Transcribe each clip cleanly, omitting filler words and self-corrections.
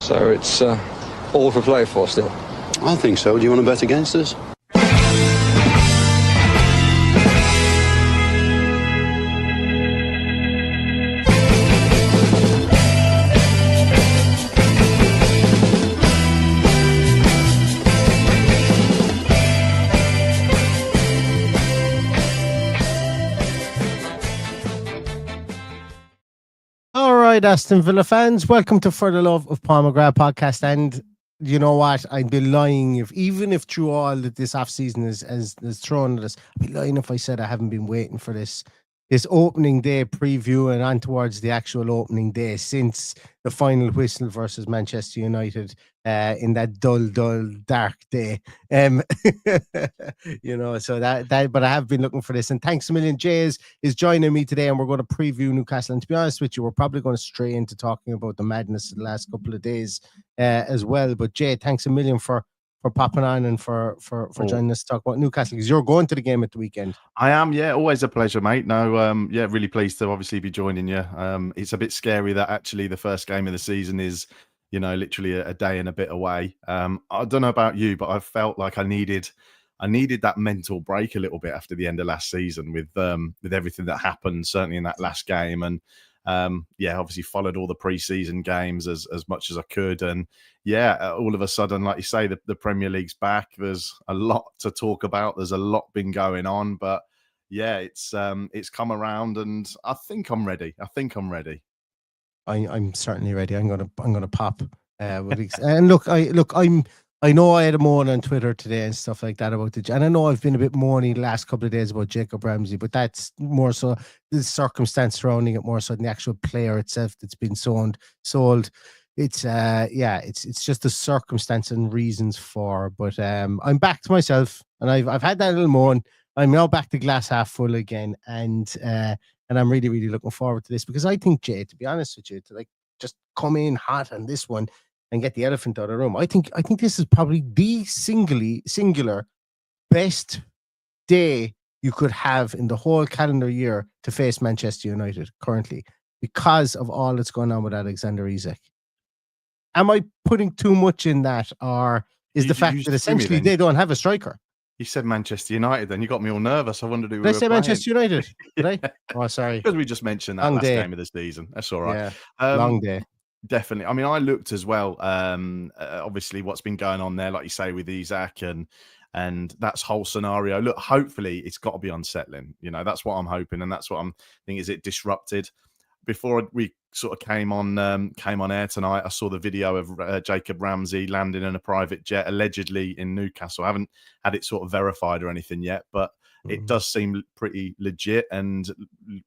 So it's all to play for still. I think so. Do you want to bet against us? All right, Aston Villa fans, welcome to For the Love of Paul McGrath podcast. And you know what? I'd be lying if through all that this off season is thrown at us, I'd be lying if I said I haven't been waiting for this opening day preview and on towards the actual opening day since the final whistle versus Manchester United in that dull, dark day. You know, so that but I have been looking for this, and thanks a million. Jay is joining me today, and we're going to preview Newcastle. And to be honest with you, we're probably going to stray into talking about the madness of the last couple of days as well. But Jay, thanks a million for popping on and for joining us to talk about Newcastle, because you're going to the game at the weekend. I am, yeah, always a pleasure, mate. No, yeah, really pleased to obviously be joining you. It's a bit scary that actually the first game of the season is, you know, literally a day and a bit away. I don't know about you, but I felt like I needed that mental break a little bit after the end of last season with everything that happened, certainly in that last game. And yeah, obviously followed all the pre-season games as much as I could. And yeah, all of a sudden, like you say, the Premier League's back. There's a lot to talk about. There's a lot been going on, but yeah, it's come around, and I think I'm ready. I'm certainly ready. I'm gonna pop. And look, I know I had a moan on Twitter today and stuff like that about and I know I've been a bit moany the last couple of days about Jacob Ramsey, but that's more so the circumstance surrounding it more so than the actual player itself that's been sold. It's it's just the circumstance and reasons for. But I'm back to myself, and I've had that little moan. I'm now back to glass half full again, and I'm really, really looking forward to this, because I think, Jay, to be honest with you, to like just come in hot on this one and get the elephant out of the room. I think this is probably the singular best day you could have in the whole calendar year to face Manchester United currently, because of all that's going on with Alexander Isak. Am I putting too much in that, or is the fact that essentially they don't have a striker? You said Manchester United, then you got me all nervous. I wondered who Did I say Manchester United? Did I? Oh, sorry. Because we just mentioned that last game of the season. That's all right. Yeah, long day. Definitely. I mean, I looked as well. Obviously, what's been going on there, like you say, with Isak and that whole scenario. Look, hopefully, it's got to be unsettling. You know, that's what I'm hoping, and that's what I'm thinking. Is it disrupted? Before we sort of came on air tonight, I saw the video of Jacob Ramsey landing in a private jet, allegedly in Newcastle. I haven't had it sort of verified or anything yet, but it does seem pretty legit. And,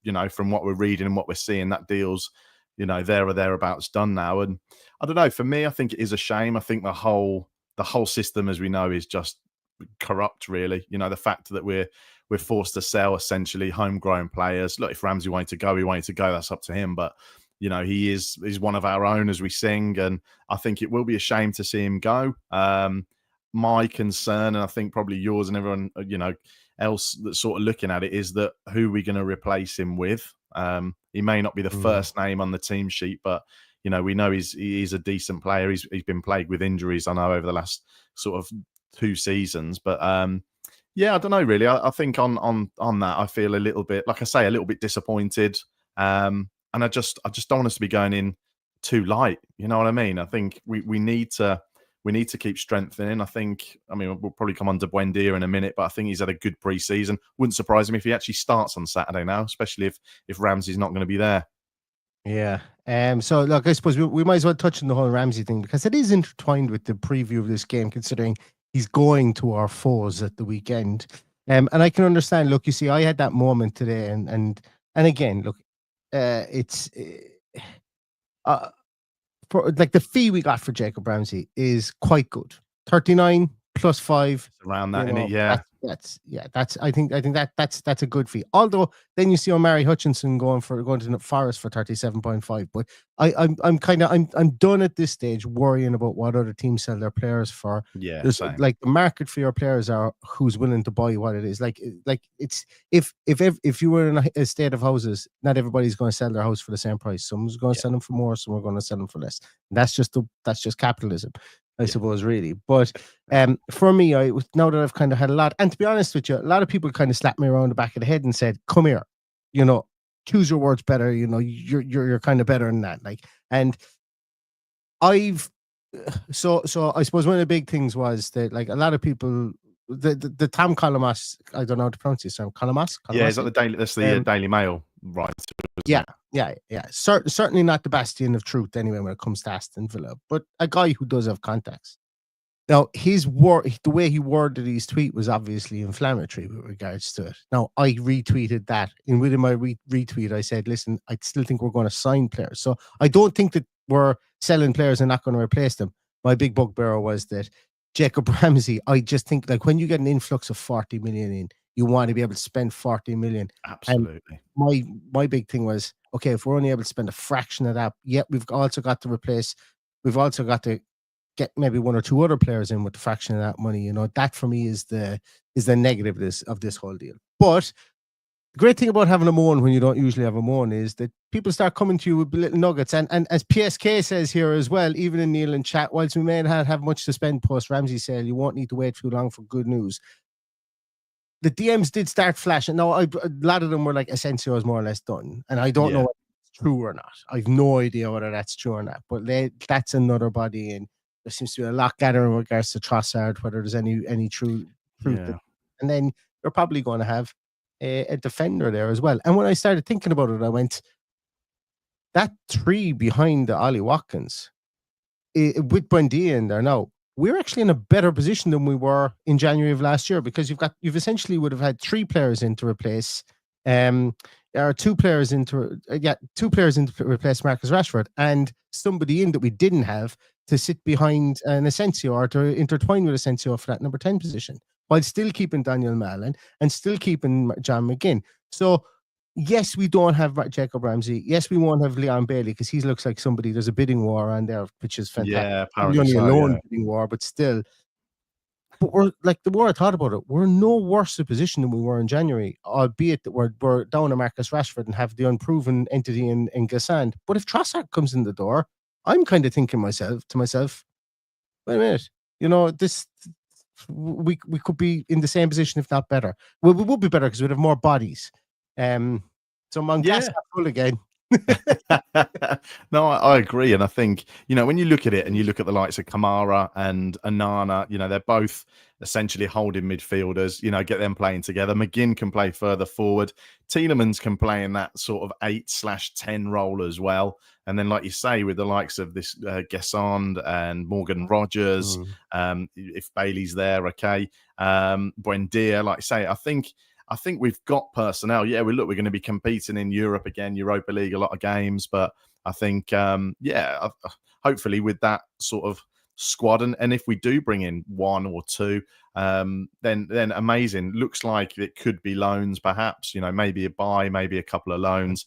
you know, from what we're reading and what we're seeing, that deal's, you know, there or thereabouts done now. And I don't know, for me, I think it is a shame. I think the whole system, as we know, is just corrupt, really. You know, the fact that we're forced to sell essentially homegrown players. Look, if Ramsey wanted to go, he wanted to go. That's up to him. But, you know, he's one of our own, as we sing. And I think it will be a shame to see him go. My concern, and I think probably yours and everyone, you know, else that's sort of looking at it, is that who are we going to replace him with? He may not be the first name on the team sheet, but, you know, we know he's a decent player. He's been plagued with injuries, I know, over the last sort of 2 seasons. But yeah, I don't know, really. I think on that, I feel a little bit, like I say, a little bit disappointed. And I just don't want us to be going in too light. You know what I mean? I think we need to keep strengthening. I mean, we'll probably come on to Buendia in a minute, but I think he's had a good pre-season. Wouldn't surprise him if he actually starts on Saturday now, especially if Ramsey's not going to be there. Yeah. So, look, I suppose we might as well touch on the whole Ramsey thing, because it is intertwined with the preview of this game, considering he's going to our foes at the weekend. And I can understand, look, you see, I had that moment today, and again, look, it's for like the fee we got for Jacob Ramsey is quite good. 39 plus 5. It's around that, isn't it? Yeah. I think that's a good fee. Although then you see Omari Hutchinson going to Forest for 37.5. But I'm done at this stage worrying about what other teams sell their players for. Yeah, There's same. like the market for your players are who's willing to buy what it is. Like it's if you were in a state of houses, not everybody's going to sell their house for the same price. Someone's going to sell them for more, some are going to sell them for less. And that's just capitalism, I suppose, really. But for me, now that I've kind of had a lot, and to be honest with you, a lot of people kind of slapped me around the back of the head and said, "Come here, choose your words better. You're kind of better than that." Like, and so I suppose one of the big things was that, like, a lot of people, the Tom Colomas, I don't know how to pronounce his name, Colomas. Yeah, is that the Daily? That's the Daily Mail, right? Yeah. Certainly not the bastion of truth anyway when it comes to Aston Villa, but a guy who does have contacts. Now, the way he worded his tweet was obviously inflammatory with regards to it. Now, I retweeted that, and within my retweet, I said, "Listen, I still think we're going to sign players. So I don't think that we're selling players and not going to replace them." My big bugbear was that Jacob Ramsey. I just think, like, when you get an influx of 40 million in, you want to be able to spend 40 million. Absolutely. And my big thing was, okay, if we're only able to spend a fraction of that, yet we've also got to get maybe one or two other players in with the fraction of that money. That for me is the negative of this whole deal. But the great thing about having a moan when you don't usually have a moan is that people start coming to you with little nuggets. And as PSK says here as well, even in Neil and chat, whilst we may not have much to spend post Ramsey sale, you won't need to wait too long for good news. The DMs did start flashing. Now, a lot of them were like, Asensio is more or less done. And I don't know whether it's true or not. I've no idea whether that's true or not. But that's another body. And there seems to be a lot gathering in regards to Trossard, whether there's any truth. Yeah. And then you're probably going to have a defender there as well. And when I started thinking about it, I went, that three behind the Ollie Watkins, with Buendia in there now, we're actually in a better position than we were in January of last year, because you've essentially would have had three players in to replace, two players in to replace Marcus Rashford, and somebody in that we didn't have to sit behind an Asensio or to intertwine with Asensio for that number 10 position, while still keeping Daniel Mallon and still keeping John McGinn. So yes, we don't have Jacob Ramsey. Yes, we won't have Leon Bailey, because he looks like somebody. There's a bidding war on there, which is fantastic. Yeah, apparently only so, a lone bidding war, but still. But we're, like, the more I thought about it, we're no worse a position than we were in January, albeit that we're down to Marcus Rashford and have the unproven entity in Gassand. But if Trossard comes in the door, I'm kind of thinking to myself, wait a minute, this we could be in the same position, if not better. Well, we would be better because we'd have more bodies. So I'm glass half full again. No, I agree. And I think, when you look at it and you look at the likes of Kamara and Anana, they're both essentially holding midfielders, get them playing together. McGinn can play further forward. Tielemans can play in that sort of 8/10 role as well. And then, like you say, with the likes of this Gassand and Morgan Rogers, if Bailey's there, okay. Buendia, like I say, I think we've got personnel. Yeah, we're going to be competing in Europe again, Europa League, a lot of games. But I think, hopefully with that sort of squad, and if we do bring in one or two, then amazing. Looks like it could be loans, perhaps. Maybe a buy, maybe a couple of loans.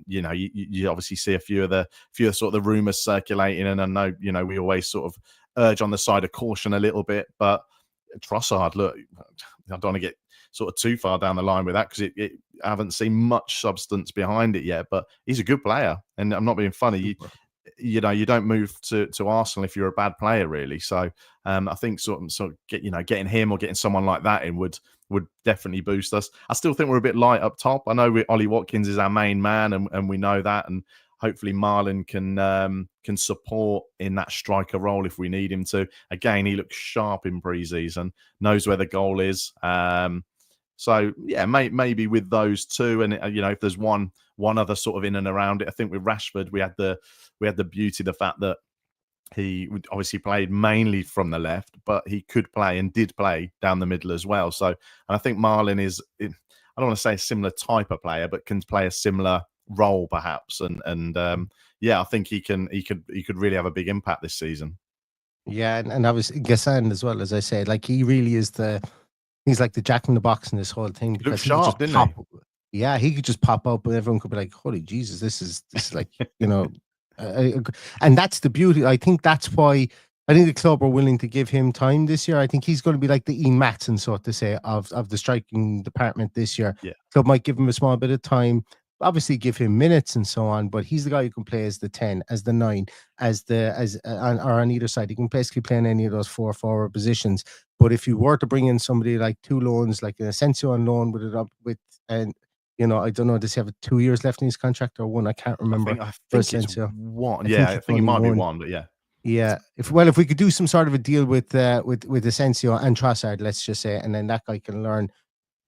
You obviously see a few of sort of the rumours circulating, and I know, we always sort of urge on the side of caution a little bit. But Trossard, look, I don't want to get sort of too far down the line with that, because I haven't seen much substance behind it yet, but he's a good player, and I'm not being funny. You don't move to Arsenal if you're a bad player, really. So I think sort of getting him or getting someone like that in would definitely boost us. I still think we're a bit light up top. I know Ollie Watkins is our main man, and we know that, and hopefully Marlon can support in that striker role if we need him to. Again, he looks sharp in pre-season, knows where the goal is. So yeah, maybe with those two, and if there's one other sort of in and around it. I think with Rashford, we had the beauty, the fact that he obviously played mainly from the left, but he could play and did play down the middle as well. So, and I think Marlon is, I don't want to say a similar type of player, but can play a similar role perhaps. And I think he could really have a big impact this season. Yeah, and obviously Gassand as well, as I said, like, he really is the he's like the Jack in the Box in this whole thing Looked because he sharp, could just didn't pop. he? Yeah, he could just pop up, and everyone could be like, "Holy Jesus, this is like and that's the beauty. I think that's why I think the club are willing to give him time this year. I think he's going to be like the Ian Matson, so to say, of the striking department this year. Yeah. Club might give him a small bit of time, obviously give him minutes and so on, but he's the guy who can play as the 10, as the 9, or on either side. He can basically play in any of those 4 forward positions. But if you were to bring in somebody like 2 loans, like an Asensio on loan and I don't know, does he have 2 years left in his contract or 1? I can't remember. I think it's Asensio. 1. I Yeah, think I it's think it only might be 1. 1, but yeah. Yeah. If we could do some sort of a deal with Asensio and Trossard, let's just say, and then that guy can learn.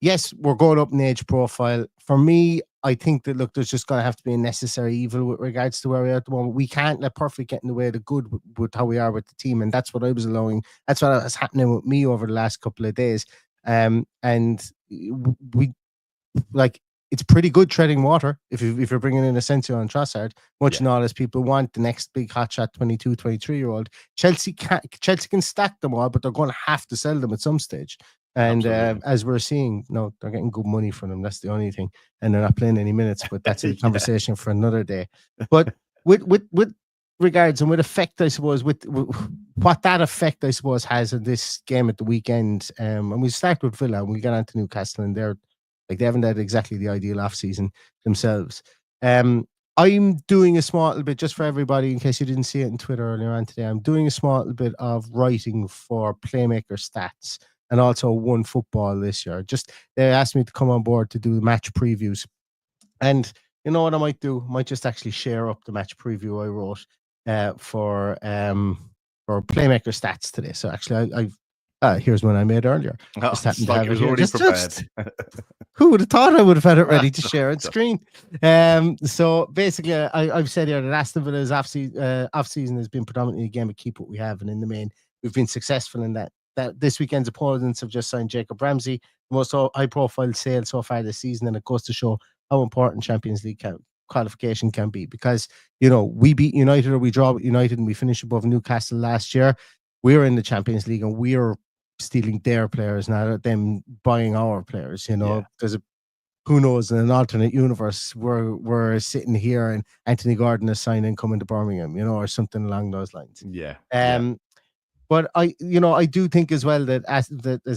Yes, we're going up in age profile. For me, I think that, look, there's just going to have to be a necessary evil with regards to where we are at the moment. We can't let perfect get in the way of the good with how we are with the team. And that's what I was allowing. That's what was happening with me over the last couple of days. And we, like, it's pretty good treading water if you're bringing in Asensio and Trossard, much and all as people want the next big hotshot 22, 23-year-old. Chelsea can stack them all, but they're going to have to sell them at some stage. And as we're seeing, no, they're getting good money from them. That's the only thing. And they're not playing any minutes, but that's a conversation for another day. But with regards and with effect, I suppose, with what that effect, I suppose, has in this game at the weekend. And we start with Villa and we get on to Newcastle, and they haven't had exactly the ideal off season themselves. I'm doing a small little bit, just for everybody, in case you didn't see it on Twitter earlier on today. I'm doing a small little bit of writing for Playmaker Stats and also One Football this year. They asked me to come on board to do match previews. And you know what I might do? I might just actually share up the match preview I wrote for Playmaker Stats today. So actually, here's one I made earlier. Just happened to have it already prepared. Who would have thought I would have had it ready to share on screen? So basically, I've said here that Aston Villa's off season has been predominantly a game of keep what we have, and in the main, we've been successful in that. That this weekend's opponents have just signed Jacob Ramsey, the most high-profile sale so far this season, and it goes to show how important Champions League qualification can be. Because we beat United or we draw with United and we finish above Newcastle last year. We're in the Champions League and we're stealing their players, not them buying our players. There's who knows, in an alternate universe we're sitting here and Anthony Gordon is signing coming to Birmingham, or something along those lines. But I do think as well that as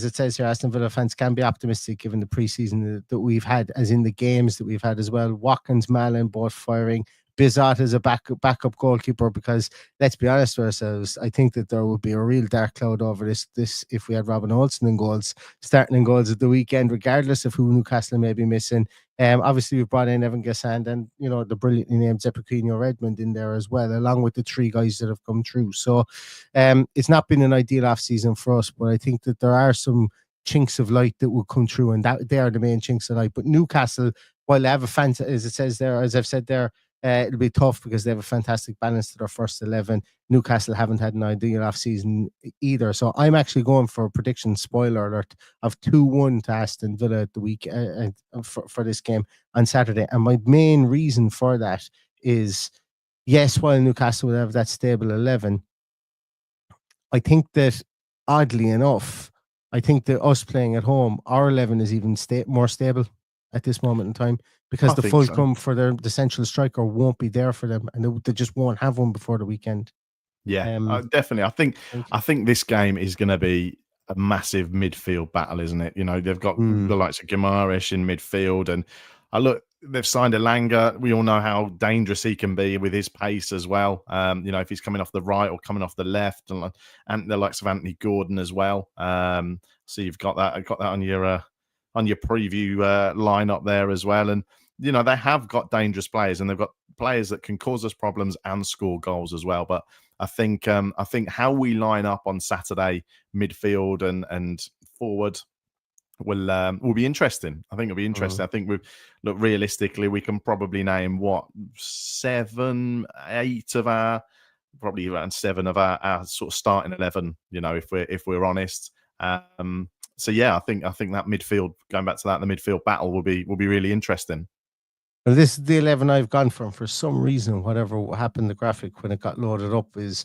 it says here, Aston Villa fans can be optimistic given the preseason that we've had, as in the games that we've had as well. Watkins, Malen both firing. Bizot as a backup goalkeeper, because let's be honest with ourselves, I think that there would be a real dark cloud over this if we had Robin Olsen in goals, starting in goals at the weekend, regardless of who Newcastle may be missing. Obviously we've brought in Evan Gassand and the brilliantly named Zephaniah Redmond in there as well, along with the 3 guys that have come through. So it's not been an ideal off season for us, but I think that there are some chinks of light that will come through, and that they are the main chinks of light. But Newcastle, while they have a fan, as it says there, as I've said there, it'll be tough because they have a fantastic balance to their first 11. Newcastle haven't had an ideal off season either. So I'm actually going for a prediction, spoiler alert, of 2-1 to Aston Villa at the week for this game on Saturday. And my main reason for that is, yes, while Newcastle will have that stable 11, I think that, oddly enough, I think that us playing at home, our 11 is even more stable at this moment in time, because the fulcrum for the central striker won't be there for them, and they just won't have one before the weekend. Definitely. I think this game is going to be a massive midfield battle, isn't it? They've got the likes of Guimaraes in midfield, and they've signed Elanga. We all know how dangerous he can be with his pace as well. If he's coming off the right or coming off the left, and the likes of Anthony Gordon as well. So you've got that on your preview lineup there as well. And they have got dangerous players, and they've got players that can cause us problems and score goals as well. But I think how we line up on Saturday, midfield and forward, will be interesting. I think it'll be interesting. I think realistically, we can probably name 7, 8 of our, probably around 7 of our sort of starting 11. If we're honest. So yeah, I think that midfield, going back to that, the midfield battle will be really interesting. Well, this is the 11 I've gone from. For some reason, whatever happened, the graphic when it got loaded up is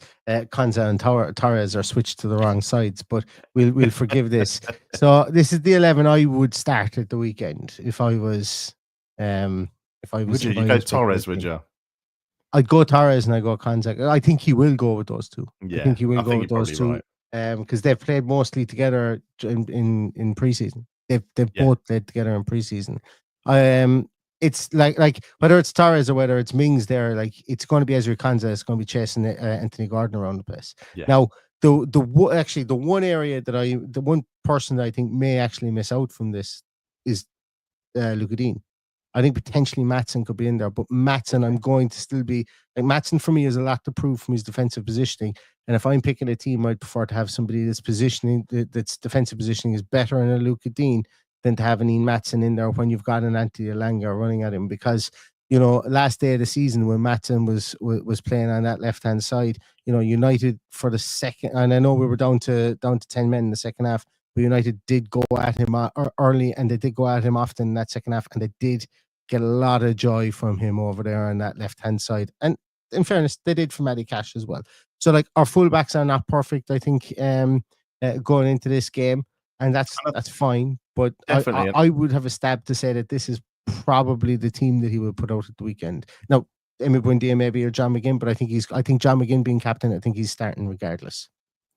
Konza and Torres are switched to the wrong sides, but we'll forgive this. So this is the 11 I would start at the weekend if I was Would you go Torres? Would you? I'd go Torres and I go Konza. I think he will go with those two. Yeah, I think he will go with those two. Right. Because they've played mostly together in preseason. They've both played together in preseason. It's like whether it's Torres or whether it's Mings there, like it's going to be Ezri Konza. It's going to be chasing Anthony Gordon around the place. Yeah. Now, the one person that I think may actually miss out from this is Luka Dean. I think potentially Maatsen could be in there, but Maatsen, I'm going to still be like Maatsen for me is a lot to prove from his defensive positioning. And if I'm picking a team, I'd prefer to have somebody that's defensive positioning is better in a Luka Dean than to have an Ian Maatsen in there when you've got an Anthony Elanga running at him. Because, you know, last day of the season when Maatsen was playing on that left-hand side, you know, United for the second, and I know we were down to 10 men in the second half, but United did go at him early, and they did go at him often in that second half, and they did get a lot of joy from him over there on that left-hand side. And in fairness, they did from Matty Cash as well. So, like, our fullbacks are not perfect, I think, going into this game, and that's fine. But I would have a stab to say that this is probably the team that he will put out at the weekend. Now, Emi Buendia maybe or John McGinn, but I think John McGinn being captain, I think he's starting regardless.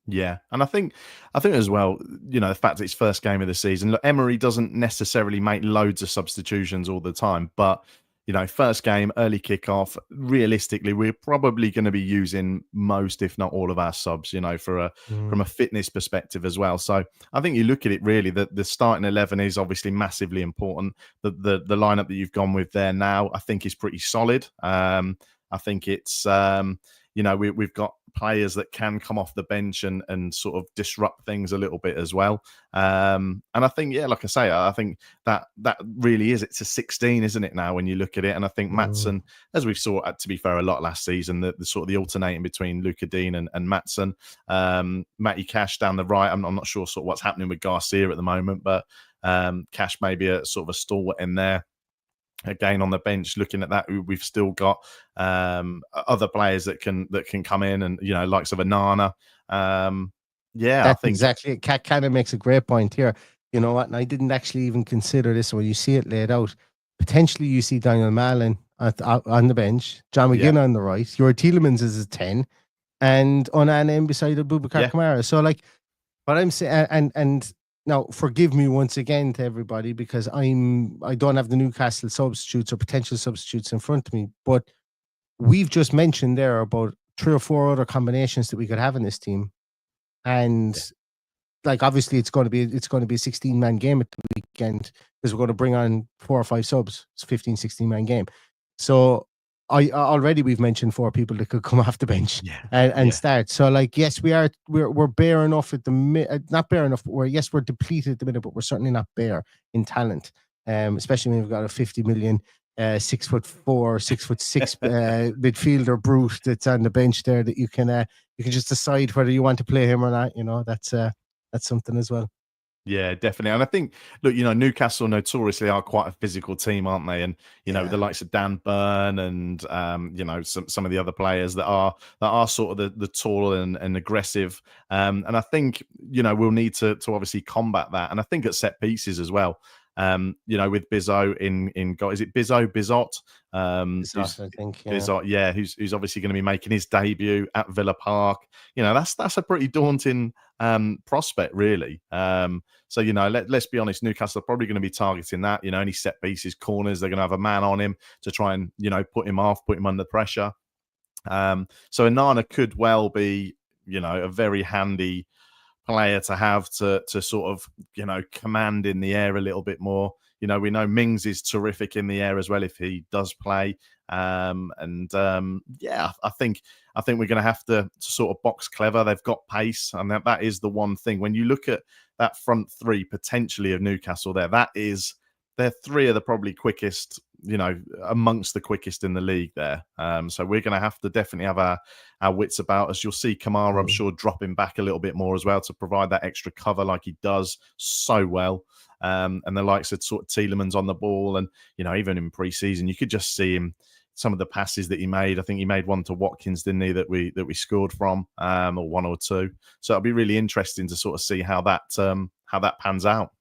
Yeah, and I think as well, you know, the fact that it's first game of the season. Look, Emery doesn't necessarily make loads of substitutions all the time, but you know, first game, early kickoff. Realistically, we're probably going to be using most, if not all, of our subs. You know, from a fitness perspective as well. So I think you look at it really that the starting 11 is obviously massively important. The lineup that you've gone with there now, I think, is pretty solid. I think it's you know, we've got players that can come off the bench and sort of disrupt things a little bit as well. And I think, yeah, like I say, I think that really is, it's a 16, isn't it now, when you look at it? And I think Maatsen, as we saw, to be fair, a lot last season, the sort of the alternating between Luka Dean and Maatsen, Matty Cash down the right. I'm not sure sort of what's happening with Garcia at the moment, but Cash may be a sort of a stalwart in there. Again, on the bench, looking at that, we've still got other players that can come in, and you know, likes of Anana. Yeah, that's I think exactly it. Kat kind of makes a great point here. You know what? And I didn't actually even consider this when you see it laid out. Potentially, you see Daniel Malin on the bench, John McGinn on the right, your Tielemans is a 10, and Onana beside Abubakar Kamara. So, like, what I'm saying, and now, forgive me once again to everybody because I don't have the Newcastle substitutes or potential substitutes in front of me, but we've just mentioned there about 3 or 4 other combinations that we could have in this team, and like obviously it's going to be a 16-man game at the weekend because we're going to bring on 4 or 5 subs. It's a 15, 16-man game. So we've mentioned 4 people that could come off the bench and start. So like, yes, we're bare enough at the not bare enough, but we're depleted at the minute, but we're certainly not bare in talent. Especially when we've got a 50 million 6'4", 6'6" midfielder brute that's on the bench there that you can just decide whether you want to play him or not. You know, that's something as well. Yeah, definitely. And I think, look, you know, Newcastle notoriously are quite a physical team, aren't they? And, you know, the likes of Dan Burn and, you know, some of the other players that are sort of the tall and aggressive. And I think, you know, we'll need to obviously combat that. And I think at set pieces as well. You know, with Bizot is it Bizot? Bizot, I think. Yeah. Bizot, who's obviously going to be making his debut at Villa Park. You know, that's a pretty daunting prospect, really. So, you know, let's be honest, Newcastle are probably going to be targeting that. You know, any set pieces, corners, they're going to have a man on him to try and, you know, put him under pressure. So Onana could well be, you know, a very handy player to have to sort of, you know, command in the air a little bit more. You know, we know Mings is terrific in the air as well if he does play. I think we're going to have to sort of box clever. They've got pace, and that is the one thing. When you look at that front three potentially of Newcastle there, that is they're three of the probably quickest, amongst the quickest in the league there. So we're going to have to definitely have our wits about us. You'll see Kamara, I'm sure, dropping back a little bit more as well to provide that extra cover like he does so well. And the likes of sort of Tielemans on the ball. And, even in pre-season, you could just see him, some of the passes that he made. I think he made one to Watkins, didn't he, that we scored from, or one or two. So it'll be really interesting to sort of see how that pans out.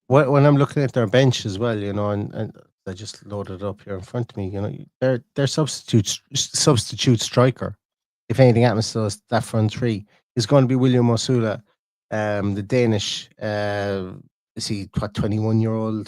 When I'm looking at their bench as well, and I just loaded it up here in front of me, their substitute striker, if anything happens to us, that front three is going to be William Osula, the Danish, 21-year-old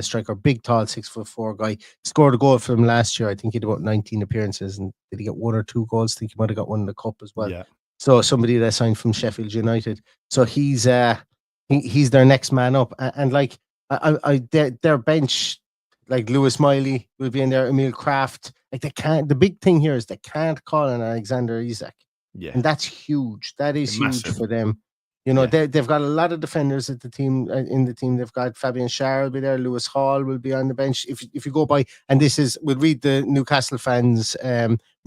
striker, big, tall, 6'4" guy. Scored a goal for him last year. I think he had about 19 appearances, and did he get 1 or 2 goals? I think he might have got one in the cup as well. Yeah. So somebody that signed from Sheffield United. So he's their next man up, and like their bench, like Lewis Miley will be in there, Emil Kraft. Like the big thing here is they can't call on Alexander Isak, and that's huge. That is huge for them. They've got a lot of defenders at the team. In the team, they've got Fabian Schär will be there. Lewis Hall will be on the bench. If you go by, and we'll read the Newcastle fans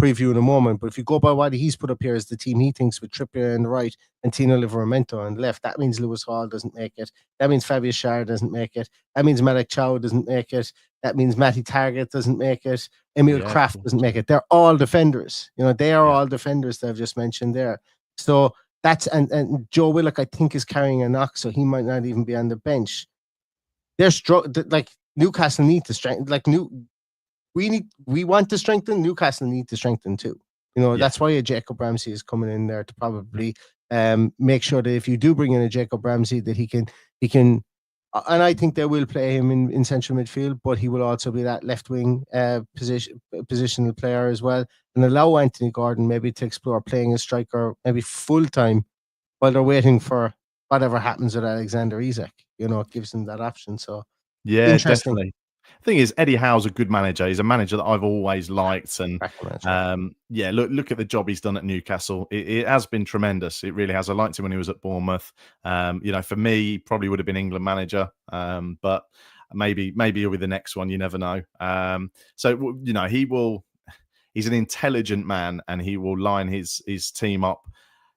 preview in a moment. But if you go by what he's put up here as the team he thinks with Trippier on the right and Tino Livramento on the left, that means Lewis Hall doesn't make it. That means Fabian Schär doesn't make it. That means Malek Chow doesn't make it. That means Matty Targett doesn't make it. Emil Kraft doesn't make it. They're all defenders. They are all defenders that I've just mentioned there. So that's and Joe Willock, I think, is carrying a knock, so he might not even be on the bench. They're like Newcastle need to strengthen. Like we want to strengthen. Newcastle need to strengthen too. That's why a Jacob Ramsey is coming in there to probably make sure that if you do bring in a Jacob Ramsey, that he can. And I think they will play him in central midfield, but he will also be that left wing positional player as well, and allow Anthony Gordon maybe to explore playing a striker maybe full time while they're waiting for whatever happens with Alexander Isak. It gives them that option. So interesting. Definitely. The thing is, Eddie Howe's a good manager. He's a manager that I've always liked, and look at the job he's done at Newcastle. It has been tremendous. It really has. I liked him when he was at Bournemouth. For me, he probably would have been England manager, but maybe he'll be the next one. You never know. He's an intelligent man, and he will line his team up,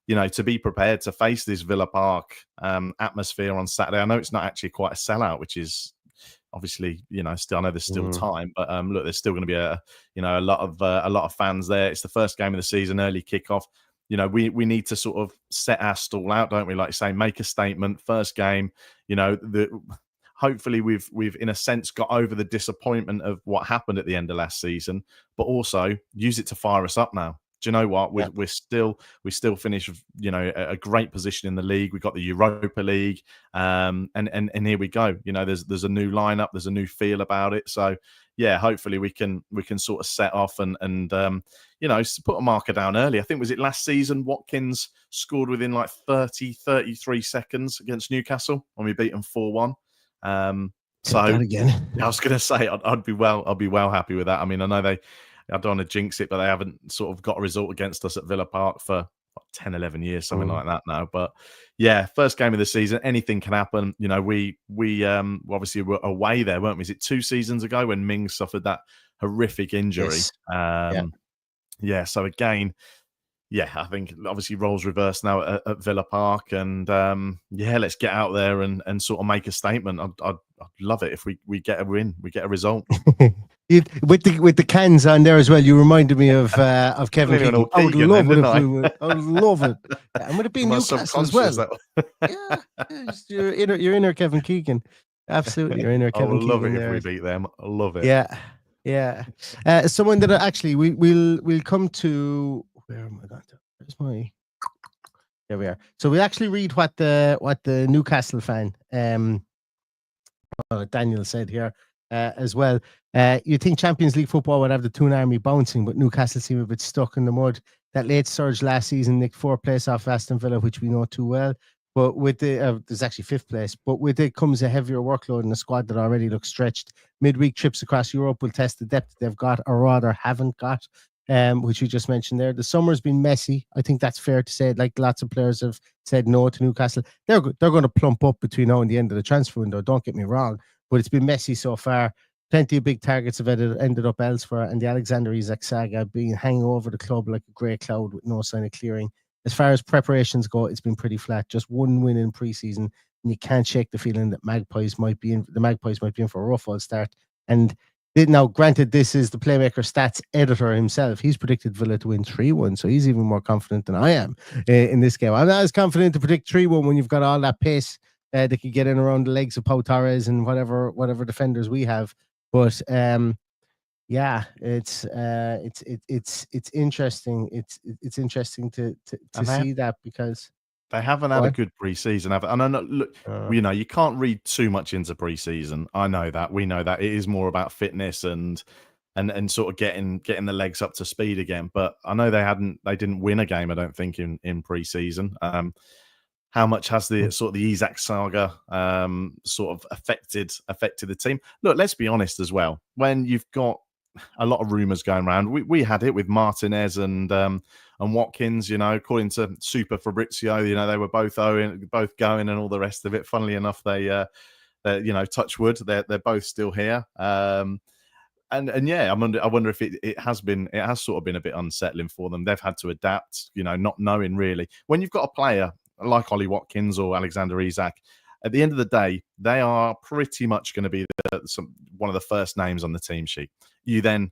to be prepared to face this Villa Park atmosphere on Saturday. I know it's not actually quite a sellout, which is obviously, still, I know there's still time, but look, there's still going to be a lot of fans there. It's the first game of the season, early kickoff. We need to sort of set our stall out, don't we? Like you say, make a statement. First game, hopefully we've in a sense got over the disappointment of what happened at the end of last season, but also use it to fire us up now. Do you know what? We still finish, a great position in the league. We've got the Europa League, and here we go. There's a new lineup, there's a new feel about it. So hopefully we can sort of set off and put a marker down early. I think, was it last season, Watkins scored within like 33 seconds against Newcastle when we beat them 4-1. So again. I was going to say I'd be well happy with that. I mean, I know I don't want to jinx it, but they haven't sort of got a result against us at Villa Park for 10, 11 years, something like that now. But first game of the season, anything can happen. We obviously were away there, weren't we? Is it 2 seasons ago when Mings suffered that horrific injury? Yes. So again, I think obviously roles reversed now at Villa Park, and let's get out there and sort of make a statement. I'd love it if we get a win, we get a result. With the cans on there as well, you reminded me of Kevin Keegan. I would love it if we would. I would love it. And would it be Newcastle as well? Your inner Kevin Keegan. Absolutely, your inner Kevin Keegan. I would love it if we beat them. I love it. Yeah. Someone that actually we'll come to. Where am I going to? Where's my? There we are. So we actually read what the Newcastle fan Daniel said here as well. You think Champions League football would have the Toon Army bouncing, but Newcastle seem a bit stuck in the mud. That late surge last season nicked 4th place off Aston Villa, which we know too well. But with there's actually 5th place. But with it comes a heavier workload in a squad that already looks stretched. Midweek trips across Europe will test the depth they've got, or rather haven't got. which you just mentioned there. The summer's been messy. I think that's fair to say. Like lots of players have said no to Newcastle. They're going to plump up between now and the end of the transfer window. Don't get me wrong, but it's been messy so far. Plenty of big targets have ended up elsewhere, and the Alexander Isak saga being hanging over the club like a grey cloud with no sign of clearing. As far as preparations go, it's been pretty flat. Just one win in pre-season, and you can't shake the feeling that the Magpies might be in for a rough old start. And now, granted, this is the Playmaker stats editor himself. He's predicted Villa to win 3-1, so he's even more confident than I am in this game. I'm not as confident to predict 3-1 when you've got all that pace that can get in around the legs of Pau Torres and whatever defenders we have. But yeah, it's interesting. It's interesting to see that, because they haven't had a good preseason. And I know, look, you can't read too much into preseason. I know that. We know that it is more about fitness and sort of getting the legs up to speed again. But I know they didn't win a game, I don't think, in preseason. How much has the sort of the Isak saga sort of affected the team? Look, let's be honest as well. When you've got a lot of rumours going around, we had it with Martinez and Watkins. According to Super Fabrizio, they were both going and all the rest of it. Funnily enough, they touch wood, they're both still here. And yeah, I wonder if it has sort of been a bit unsettling for them. They've had to adapt, not knowing really. When you've got a player like Ollie Watkins or Alexander Isak, at the end of the day, they are pretty much going to be one of the first names on the team sheet. You then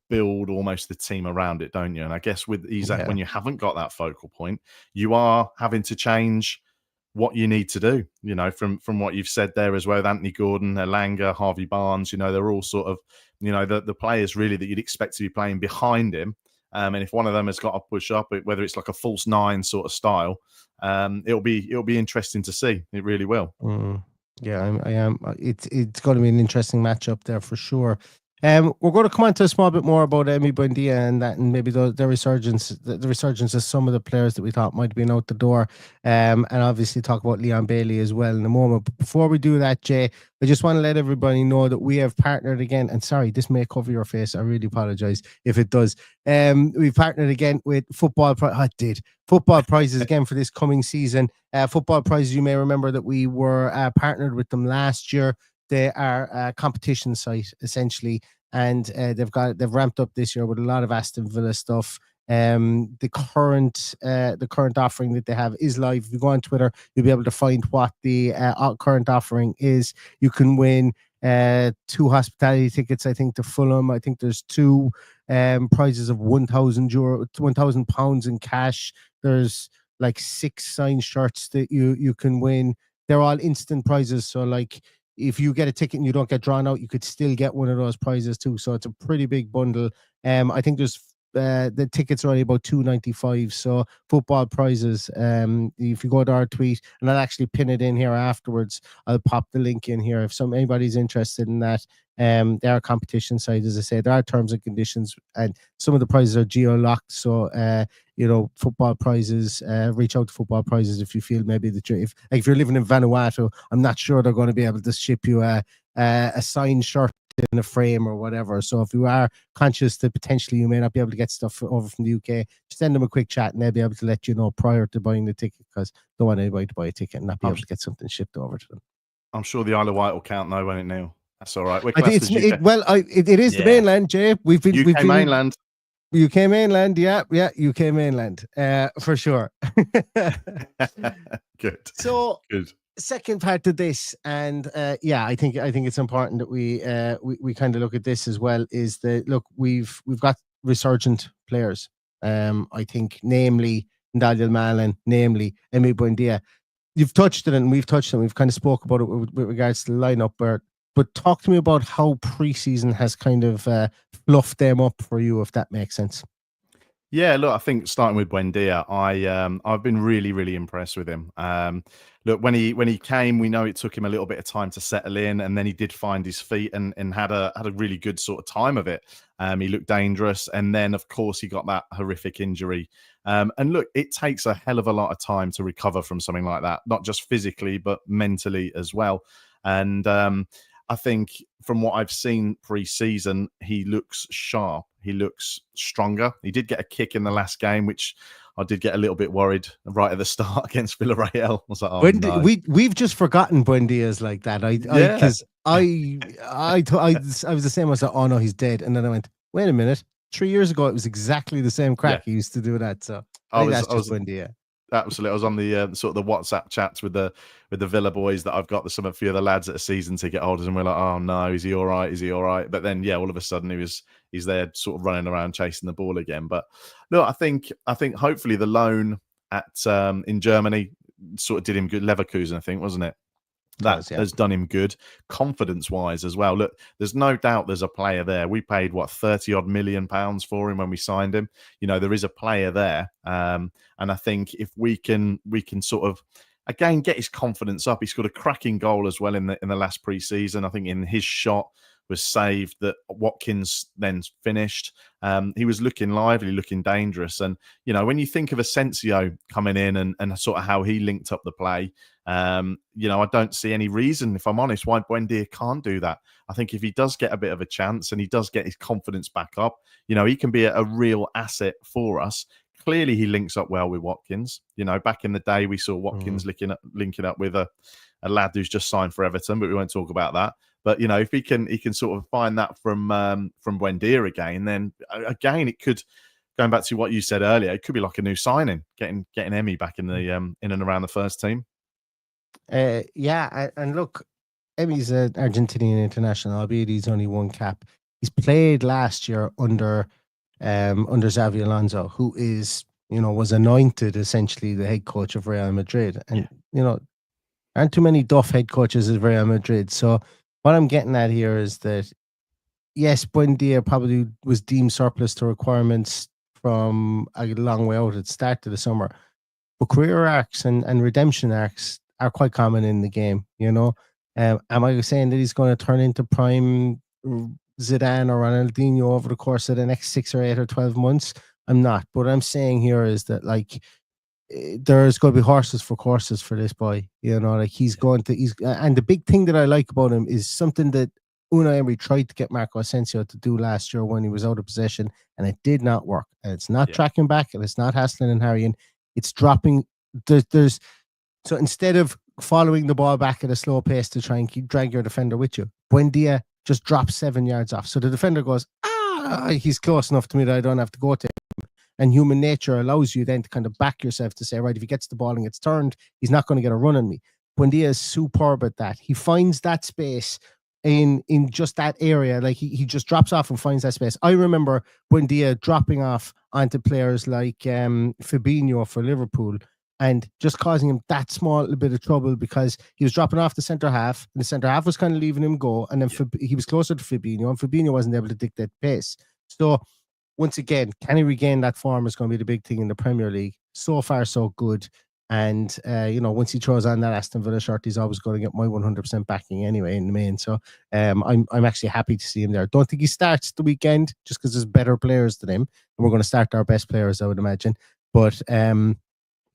build almost the team around it, don't you? And I guess with Isak, when you haven't got that focal point, you are having to change what you need to do. From what you've said there as well, with Anthony Gordon, Elanga, Harvey Barnes, they're all sort of, the players really that you'd expect to be playing behind him. And if one of them has got to push up, whether it's like a false nine sort of style, it'll be interesting to see. It really will. Yeah, I am. It's going to be an interesting matchup there for sure. We're going to come on to a small bit more about Emi Buendia and maybe the resurgence of some of the players that we thought might have been out the door, and obviously talk about Leon Bailey as well in a moment. But before we do that, Jay, I just want to let everybody know that we have partnered again, and sorry, this may cover your face. I really apologize if it does. We've partnered again with Football Prizes again for this coming season. Football Prizes, you may remember that we were partnered with them last year. They are a competition site essentially, and they've ramped up this year with a lot of Aston Villa stuff. The current offering that they have is live. If you go on Twitter, you'll be able to find what the current offering is. You can win 2 hospitality tickets, I think, to Fulham. I think there's 2 prizes of £1,000 in cash. There's like 6 signed shirts that you can win. They're all instant prizes, so like, if you get a ticket and you don't get drawn out, you could still get one of those prizes too. So it's a pretty big bundle. I think there's the tickets are only about $2.95. So Football Prizes. If you go to our tweet, and I'll actually pin it in here afterwards, I'll pop the link in here if anybody's interested in that. There are competition site, as I say. There are terms and conditions, and some of the prizes are geo-locked. So Football Prizes, reach out to Football Prizes if you feel maybe that if you're living in Vanuatu, I'm not sure they're going to be able to ship you a signed shirt in a frame or whatever. So if you are conscious that potentially you may not be able to get stuff over from the UK, just send them a quick chat and they'll be able to let you know prior to buying the ticket, because they don't want anybody to buy a ticket and not be able to get something shipped over to them. I'm sure the Isle of Wight will count though, won't it, Neil? That's all right. I think it is the mainland, Jay. We've been mainland. UK mainland, yeah, UK mainland, for sure. Good. So good. Second part to this, and I think it's important that we kind of look at this as well. Is that, look, we've got resurgent players. I think, namely Daniel Malin, namely Emi Buendia. You've touched it, and we've touched it. We've kind of spoke about it with regards to the lineup, but talk to me about how preseason has kind of fluffed them up for you, if that makes sense. Yeah, look, I think starting with Buendia, I've been really, really impressed with him. Look, when he came, we know it took him a little bit of time to settle in, and then he did find his feet and had a really good sort of time of it. He looked dangerous, and then of course he got that horrific injury. And look, it takes a hell of a lot of time to recover from something like that, not just physically but mentally as well. And I think from what I've seen pre-season, he looks sharp. he looks stronger. He did get a kick in the last game, which I did get a little bit worried right at the start against Villarreal. I was like, oh, no. We've just forgotten Buendia's like that. I was the same. I was like, oh no, he's dead. And then I went, wait a minute. 3 years ago, it was exactly the same crack. He used to do that. So I think that's just Buendia. Absolutely. I was on the sort of the WhatsApp chats with the Villa boys that I've got. Some a few of the lads that are season ticket holders, and we're like, oh no, is he all right? Is he all right? But then all of a sudden he's there sort of running around chasing the ball again. But no, I think hopefully the loan at in Germany sort of did him good. Leverkusen, I think, wasn't it? That has done him good, confidence-wise as well. Look, there's no doubt there's a player there. We paid, 30-odd million pounds for him when we signed him. There is a player there. And I think if we can sort of, again, get his confidence up. He scored a cracking goal as well in the last pre-season. I think in his shot was saved that Watkins then finished. He was looking lively, looking dangerous. And, when you think of Asensio coming in and sort of how he linked up the play, I don't see any reason, if I'm honest, why Buendia can't do that. I think if he does get a bit of a chance and he does get his confidence back up, he can be a real asset for us. Clearly, he links up well with Watkins. Back in the day, we saw Watkins linking up with a lad who's just signed for Everton, but we won't talk about that. But if he can sort of find that from Buendia again, then again it could, going back to what you said earlier, it could be like a new signing, getting Emmy back in the in and around the first team. And look, Emmy's an Argentinian international, albeit he's only one cap. He's played last year under Xavi Alonso, who is was anointed essentially the head coach of Real Madrid, and aren't too many duff head coaches at Real Madrid. So what I'm getting at here is that, yes, Buendia probably was deemed surplus to requirements from a long way out at the start of the summer. But career arcs and redemption arcs are quite common in the game, Am I saying that he's going to turn into prime Zidane or Ronaldinho over the course of the next 6 or 8 or 12 months? I'm not. But what I'm saying here is that, there's going to be horses for courses for this boy. And the big thing that I like about him is something that Unai Emery tried to get Marco Asensio to do last year when he was out of possession, and it did not work. And it's not tracking back, and it's not hassling and harrying. It's dropping. So instead of following the ball back at a slow pace to try and drag your defender with you, Buendia just drops 7 yards off. So the defender goes, he's close enough to me that I don't have to go to him. And human nature allows you then to kind of back yourself to say, right, if he gets the ball and gets turned, he's not going to get a run on me. Buendia is superb at that. He finds that space in just that area. He just drops off and finds that space. I remember Buendia dropping off onto players like Fabinho for Liverpool and just causing him that small little bit of trouble because he was dropping off the centre half, and the centre half was kind of leaving him go, and then he was closer to Fabinho, and Fabinho wasn't able to dictate pace. So once again, can he regain that form is going to be the big thing in the Premier League. So far, so good. And, once he throws on that Aston Villa shirt, he's always going to get my 100% backing anyway in the main. So I'm actually happy to see him there. Don't think he starts the weekend just because there's better players than him. And we're going to start our best players, I would imagine. But,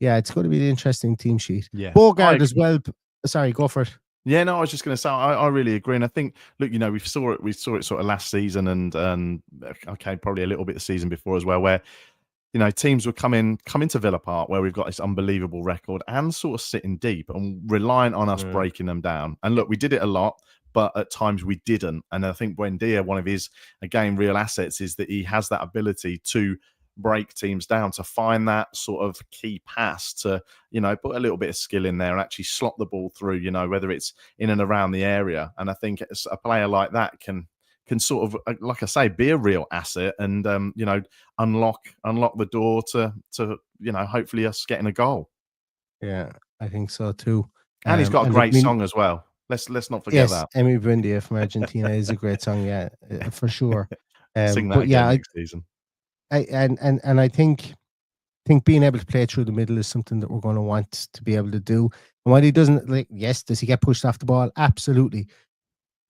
it's going to be an interesting team sheet. Yeah. Bogard as well. Sorry, go for it. Yeah, no, I was just going to say, I really agree. And I think, look, we saw it sort of last season and okay, probably a little bit the season before as well, where, teams would come into Villa Park where we've got this unbelievable record and sort of sitting deep and reliant on us breaking them down. And look, we did it a lot, but at times we didn't. And I think Buendia, one of his, again, real assets is that he has that ability to break teams down, to find that sort of key pass to, put a little bit of skill in there and actually slot the ball through, whether it's in and around the area. And I think a player like that can sort of, like I say, be a real asset and, unlock the door to hopefully us getting a goal. Yeah, I think so too. And he's got a great song as well. Let's not forget that. Emi Buendia from Argentina is a great song. Yeah, for sure. Sing that again next season. I think being able to play through the middle is something that we're going to want to be able to do. And when he doesn't, yes, does he get pushed off the ball? Absolutely.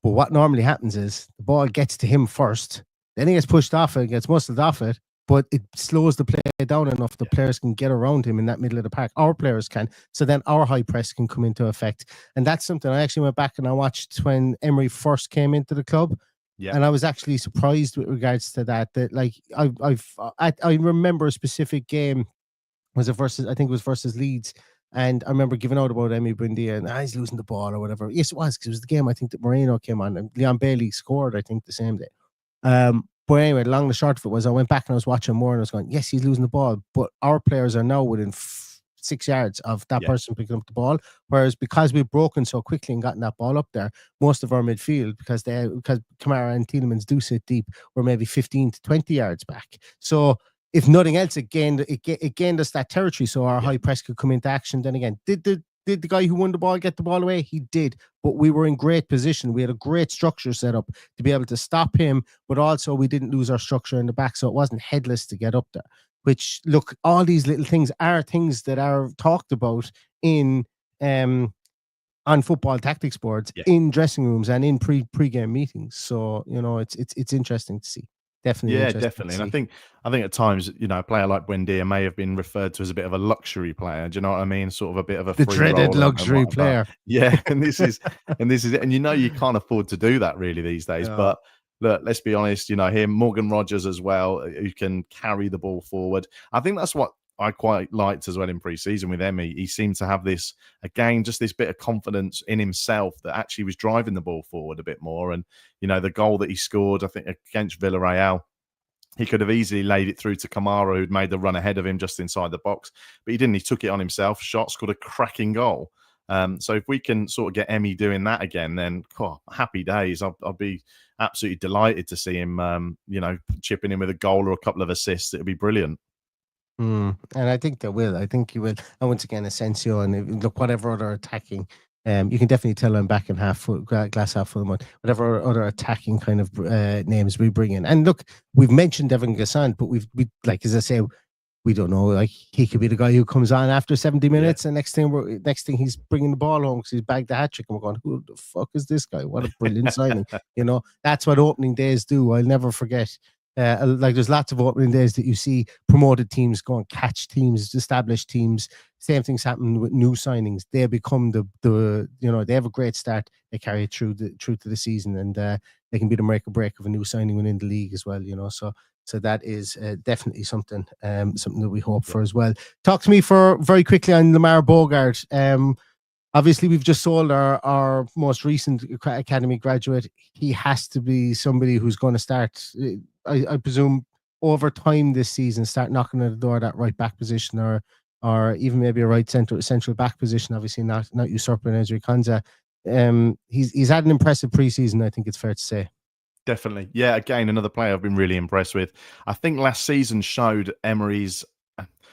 But what normally happens is the ball gets to him first, then he gets pushed off it, gets muscled off it, but it slows the play down enough the players can get around him in that middle of the park. Our players can. So then our high press can come into effect. And that's something I actually went back and I watched when Emery first came into the club. Yeah. And I was actually surprised with regards to that. That like I remember a specific game, was it versus, I think it was versus Leeds, and I remember giving out about Emi Buendia and he's losing the ball or whatever. Yes, it was, because it was the game I think that Moreno came on and Leon Bailey scored, I think, the same day. But anyway, the long and the short of it was, I went back and I was watching more and I was going, yes, he's losing the ball, but our players are now within 6 yards of that person picking up the ball. Whereas because we've broken so quickly and gotten that ball up there, most of our midfield, because Kamara and Tielemans do sit deep, were maybe 15 to 20 yards back. So if nothing else, it gained us that territory, so our high press could come into action. Then again, did the guy who won the ball get the ball away? He did, but we were in great position. We had a great structure set up to be able to stop him, but also we didn't lose our structure in the back, so it wasn't headless to get up there. Which, look, all these little things are things that are talked about in on football tactics boards, in dressing rooms, and in pre-game meetings. So it's interesting to see. Definitely. And I think at times, a player like Buendia may have been referred to as a bit of a luxury player. Do you know what I mean? Sort of a bit of the dreaded luxury player. Yeah, and this is it. And you can't afford to do that really these days. But look, let's be honest. Here Morgan Rogers as well, who can carry the ball forward. I think that's what I quite liked as well in pre-season with Emi. He seemed to have this, again, just this bit of confidence in himself that actually was driving the ball forward a bit more. And, the goal that he scored, I think, against Villarreal, he could have easily laid it through to Kamara, who'd made the run ahead of him just inside the box. But he didn't. He took it on himself, shot, scored a cracking goal. So if we can sort of get Emi doing that again, then happy days. I'll be absolutely delighted to see him, chipping in with a goal or a couple of assists. It'll be brilliant. And I think they will. I think he will. And once again, Asensio, and look, whatever other attacking, you can definitely tell I'm back in glass half full. Whatever other attacking kind of names we bring in. And look, we've mentioned Evan Gassant, but we like, as I say, we don't know. Like, he could be the guy who comes on after 70 minutes, and next thing he's bringing the ball home because he's bagged the hat trick, and we're going, who the fuck is this guy? What a brilliant signing! That's what opening days do. I'll never forget. Like, there's lots of opening days that you see promoted teams go and catch teams, established teams. Same things happen with new signings. They become they have a great start. They carry it through to the season, and they can be the make or break of a new signing within the league as well. So that is definitely something that we hope for as well. Talk to me for very quickly on Lamar Bogart. Obviously, we've just sold our most recent academy graduate. He has to be somebody who's going to start, I presume, over time this season, start knocking at the door of that right back position, or even maybe a right central back position. Obviously, not usurping Ezri Konsa. He's had an impressive preseason, I think it's fair to say. Definitely. Yeah, again, another player I've been really impressed with. I think last season showed Emery's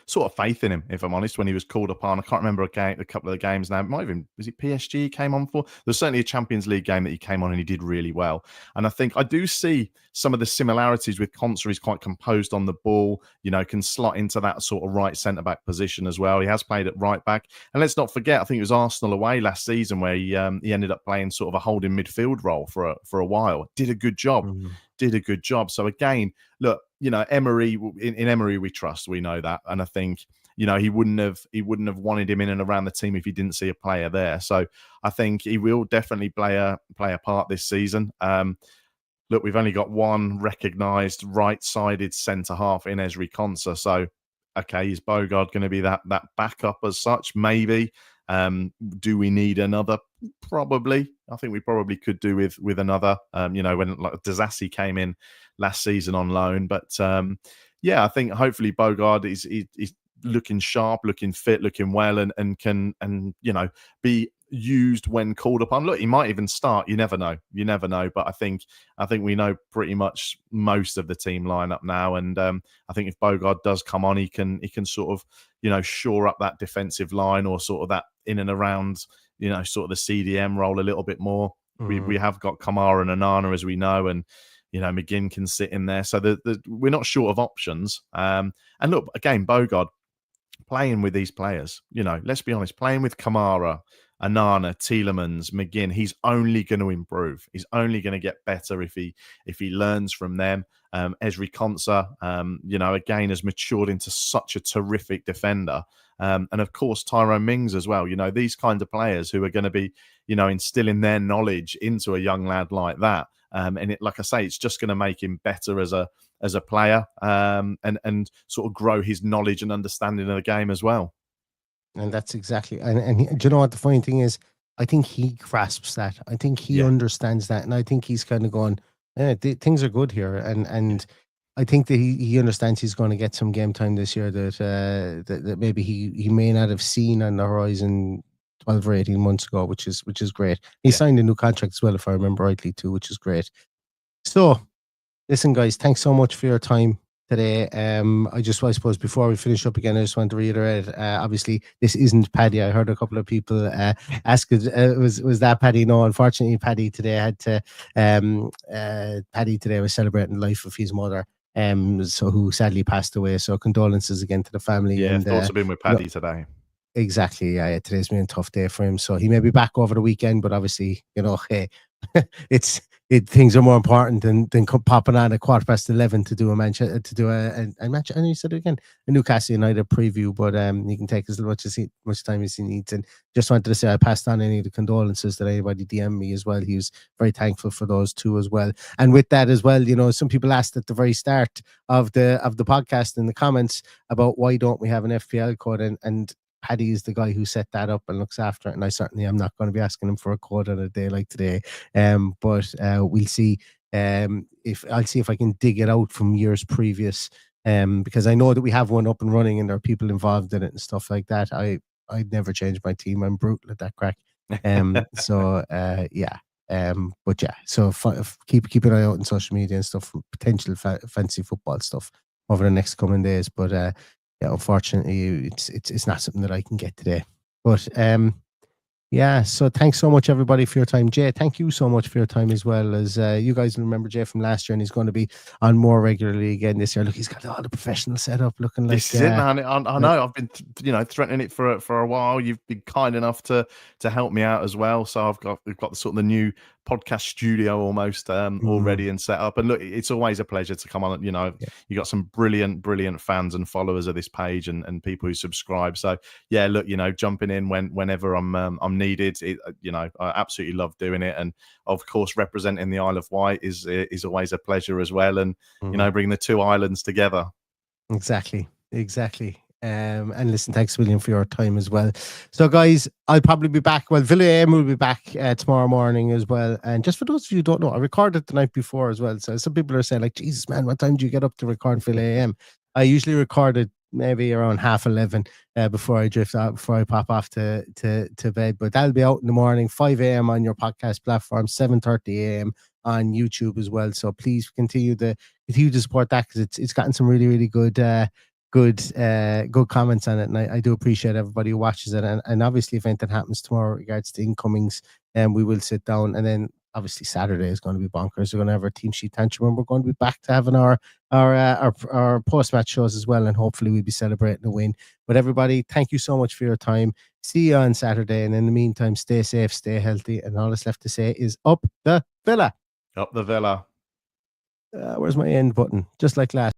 sort of faith in him, if I'm honest, when he was called upon. I can't remember a couple of the games now. It might have been, was it PSG he came on for? There's certainly a Champions League game that he came on and he did really well. And I think I do see some of the similarities with Konsa. He's quite composed on the ball, can slot into that sort of right centre-back position as well. He has played at right back. And let's not forget, I think it was Arsenal away last season where he ended up playing sort of a holding midfield role for a while. Did a good job. So again, look, Emery, in Emery we trust, we know that. And I think, he wouldn't have wanted him in and around the team if he didn't see a player there. So I think he will definitely play a part this season. Look, we've only got one recognised right-sided centre-half in Ezri Konsa. So, okay, is Bogard going to be that backup as such? Maybe. Do we need another? Probably. I think we probably could do with another. When like Dazassi came in last season on loan, but I think hopefully Bogard is looking sharp, looking fit, looking well, and can be used when called upon. Look, he might even start. You never know. But I think we know pretty much most of the team lineup now, and I think if Bogard does come on, he can sort of shore up that defensive line, or sort of that in and around sort of the CDM role a little bit more. We have got Kamara and Onana, as we know, and McGinn can sit in there, so we're not short of options. And look, again, Bogard playing with these players. Let's be honest, playing with Kamara, Anana, Tielemans, McGinn, he's only going to improve. He's only going to get better if he learns from them. Ezri Konsa, again, has matured into such a terrific defender. And of course, Tyrone Mings as well. These kind of players who are going to be, instilling their knowledge into a young lad like that. And like I say, it's just going to make him better as a player, and sort of grow his knowledge and understanding of the game as well. And that's exactly, and do you know what the funny thing is? I think he grasps that. I think he understands that, and I think he's kind of going, things are good here, and I think that he understands he's going to get some game time this year that maybe he may not have seen on the horizon 12 or 18 months ago, which is great. He signed a new contract as well, if I remember rightly too, which is great. So, listen, guys, thanks so much for your time today. I suppose before we finish up again, I just want to reiterate, obviously this isn't Paddy. I heard a couple of people ask was that Paddy? No, unfortunately Paddy today had to Paddy today was celebrating the life of his mother, so who sadly passed away, so condolences again to the family. And thoughts have been with Paddy today. Exactly, yeah, today's been a tough day for him, so he may be back over the weekend, but obviously, hey, things are more important than popping on at 11:15 to do a match, and you said it again, a Newcastle United preview, but he can take as much time as he needs. And just wanted to say I passed on any of the condolences that anybody DM'd me as well. He was very thankful for those too as well. And with that as well, some people asked at the very start of the podcast in the comments about why don't we have an FPL code, and Paddy is the guy who set that up and looks after it, and I certainly am not going to be asking him for a code on a day like today. But we'll see if I can dig it out from years previous, because I know that we have one up and running and there are people involved in it and stuff like that. I'd never change my team. I'm brutal at that crack. So keep an eye out on social media and stuff for potential fancy football stuff over the next coming days. But unfortunately, it's not something that I can get today. But so thanks so much everybody for your time. Jay, thank you so much for your time as well. As you guys remember Jay from last year, and he's going to be on more regularly again this year. Look, he's got all the professional setup looking like this is it, man. I know I've been threatening it for a while. You've been kind enough to help me out as well, so we've got the sort of the new podcast studio almost already and set up. And look, it's always a pleasure to come on. You got some brilliant fans and followers of this page and people who subscribe. So look, jumping in whenever I'm needed. I absolutely love doing it, and of course representing the Isle of Wight is always a pleasure as well. And bringing the two islands together. Exactly. And listen, thanks William for your time as well. So guys, I'll probably be back. Well, Villa AM will be back tomorrow morning as well. And just for those of you who don't know, I recorded the night before as well. So some people are saying like, Jesus man, what time do you get up to record Villa AM? I usually record it maybe around 11:30 before I drift out, before I pop off to bed. But that'll be out in the morning, 5 a.m. on your podcast platform, 7:30 a.m. on YouTube as well. So please continue to support that, because it's gotten some really good comments on it, and I do appreciate everybody who watches it. And obviously, if anything happens tomorrow in regards to incomings, we will sit down. And then obviously Saturday is going to be bonkers. We're going to have our team sheet tantrum, and we're going to be back to having our post match shows as well. And hopefully we'll be celebrating a win. But everybody, thank you so much for your time. See you on Saturday. And in the meantime, stay safe, stay healthy. And all that's left to say is up the Villa. Up the Villa. Where's my end button? Just like last.